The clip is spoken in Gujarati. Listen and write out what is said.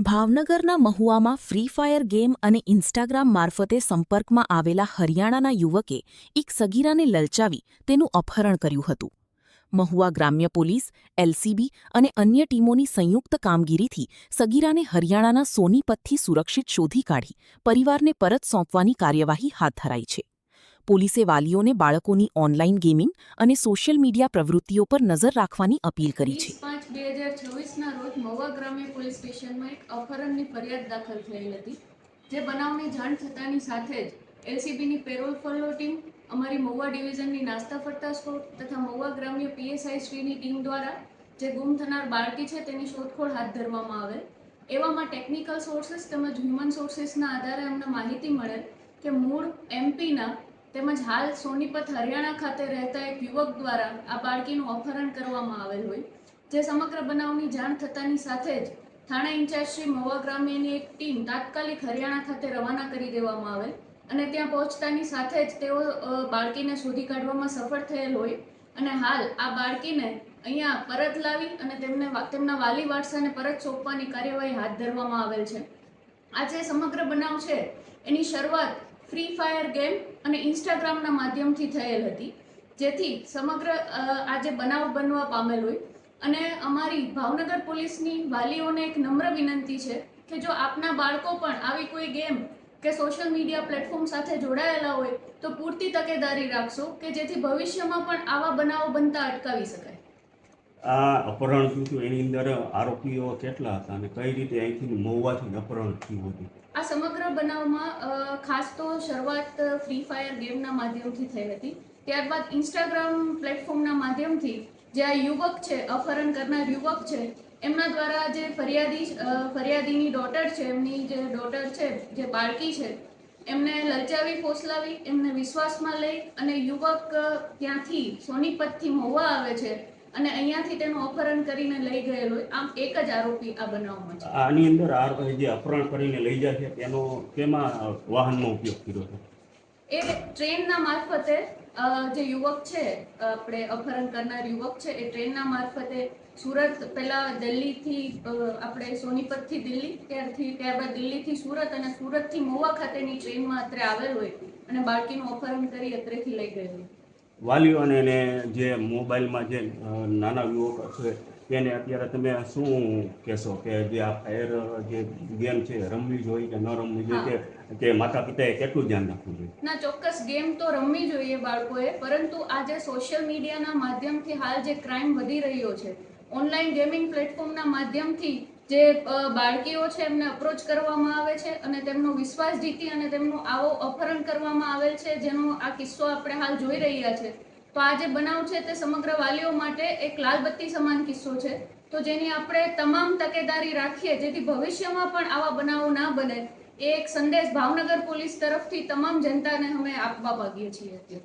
ભાવનગરના મહુવામાં ફ્રી ફાયર ગેમ અને ઇન્સ્ટાગ્રામ મારફતે સંપર્કમાં આવેલા હરિયાણાના યુવકે એક સગીરાને લલચાવી તેનું અપહરણ કર્યું હતું. મહુવા ગ્રામ્ય પોલીસ, એલસીબી અને અન્ય ટીમોની સંયુક્ત કામગીરીથી સગીરાને હરિયાણાના સોનીપતથી સુરક્ષિત શોધી કાઢી પરિવારને પરત સોંપવાની કાર્યવાહી હાથ ધરાઈ છે. પોલીસે વાલીઓને બાળકોની ઓનલાઈન ગેમિંગ અને સોશિયલ મીડિયા પ્રવૃત્તિઓ પર નજર રાખવાની અપીલ કરી છે. 5/5/2026ના રોજ મહુવા ગ્રામ્ય પોલીસ સ્ટેશનમાં એક અપહરણની ફરિયાદ દાખલ થયેલ હતી. જે બનાવની જાણ થતાની સાથે જ એલસીબીની પેરોલ ફોલો ટીમ, અમારી મહુવા ડિવિઝનની નાસ્તા ફરતા સ્કોડ તથા મહુવા ગ્રામ્ય પીએસઆઈ શ્રીની ટીમ દ્વારા જે ગુમ થનાર બાળકી છે તેની શોધખોળ હાથ ધરવામાં આવેલ. એવામાં ટેકનિકલ સોર્સિસ તેમજ હ્યુમન સોર્સિસના આધારે અમને માહિતી મળેલ કે મૂળ એમપીના તેમજ હાલ સોનીપત હરિયાણા ખાતે રહેતા એક યુવક દ્વારા આ બાળકીનું અપહરણ કરવામાં આવેલ હોય. જે સમગ્ર બનાવની જાણ થતાની સાથે જ થાણા ઇન્ચાર્જ શ્રી મહુવા ગ્રામ્યની એક ટીમ તાત્કાલિક હરિયાણા ખાતે રવાના કરી દેવામાં આવેલ અને ત્યાં પહોંચતાની સાથે જ તેઓ બાળકીને શોધી કાઢવામાં સફળ થયેલ હોય અને હાલ આ બાળકીને અહીંયા પરત લાવી અને તેમના વાલી વારસાને પરત સોંપવાની કાર્યવાહી હાથ ધરવામાં આવેલ છે. આ જે સમગ્ર બનાવ છે એની શરૂઆત ફ્રી ફાયર ગેમ અને ઇન્સ્ટાગ્રામના માધ્યમથી થયેલ હતી, જેથી સમગ્ર આ જે બનાવ બનવા પામેલ હોય અને અમારી ભાવનગર પોલીસની વાલીઓને એક નમ્ર વિનંતી છે કે જો આપના બાળકો પણ આવી કોઈ ગેમ કે સોશિયલ મીડિયા પ્લેટફોર્મ સાથે જોડાયેલા હોય તો પૂરતી તકેદારી રાખશો કે જેથી ભવિષ્યમાં પણ આવા બનાવો બનતા અટકાવી શકાય. આ અપહરણ થયું હતું એની અંદર આરોપીઓ કેટલા હતા અને કઈ રીતે અહીંથી મહુવાથી અપહરણ થયું હતું? આ સમગ્ર બનાવમાં ખાસ તો શરૂઆત ફ્રી ફાયર ગેમના માધ્યમથી થઈ હતી. ત્યારબાદ ઇન્સ્ટાગ્રામ પ્લેટફોર્મના માધ્યમથી જે આ યુવક છે, અપહરણ કરનાર યુવક છે, એમના દ્વારા જે ફરિયાદીની ડોટર છે, એમની જે ડોટર છે, જે બાળકી છે, એમને લલચાવી ફોસલાવી એમને વિશ્વાસમાં લઈ અને યુવક ત્યાંથી સોનીપતથી મહુવા આવે છે અને અહીંયાથી તેનું અપહરણ કરીને લઈ ગયેલ હોય. આમ એક જ આરોપી આ બનાવમાં છે. આની અંદર જે અપહરણ કરીને લઈ જાય છે તેનો કેમાં વાહનનો ઉપયોગ કર્યો છે? એ ટ્રેનના મારફતે જે યુવક છે, આપણે અપહરણ કરનાર યુવક છે, એ ટ્રેનના મારફતે સુરત, પહેલા દિલ્હીથી આપણે સોનીપતથી દિલ્હી, ત્યારબાદ દિલ્હીથી સુરત અને સુરતથી મહુવા ખાતેની ટ્રેનમાં અત્રે આવેલ હોય અને બાળકીનું અપહરણ કરી અત્રેથી લઈ ગયેલ હોય. વાલીઓને એને જે મોબાઈલમાં જે નાના યુવકો છે તેને અત્યારે તમે શું કહેશો કે જે આ ફાયર જે ગેમ છે રમવી જોઈએ કે ન રમવી જોઈએ, કે માતા પિતાએ કેટલું ધ્યાન રાખવું જોઈએ? ના, ચોક્કસ ગેમ તો રમવી જોઈએ બાળકોએ, પરંતુ આજે સોશિયલ મીડિયાના માધ્યમથી હાલ જે ક્રાઇમ વધી રહ્યો છે, ઓનલાઈન ગેમિંગ પ્લેટફોર્મના માધ્યમથી જે બાળકીઓ છે એમને અપ્રોચ કરવામાં આવે છે અને તેમનો વિશ્વાસ જીતી અને તેમનું આવો અપહરણ કરવામાં આવેલ છે, જેનો આ કિસ્સો આપણે હાલ જોઈ રહ્યા છે. તો આ જે બનાવ છે તે સમગ્ર વાલીઓ માટે એક લાલબત્તી સમાન કિસ્સો છે, તો જેની આપણે તમામ તકેદારી રાખીએ જેથી ભવિષ્યમાં પણ આવા બનાવો ના બને, એ એક સંદેશ ભાવનગર પોલીસ તરફથી તમામ જનતાને અમે આપવા માંગીએ છીએ.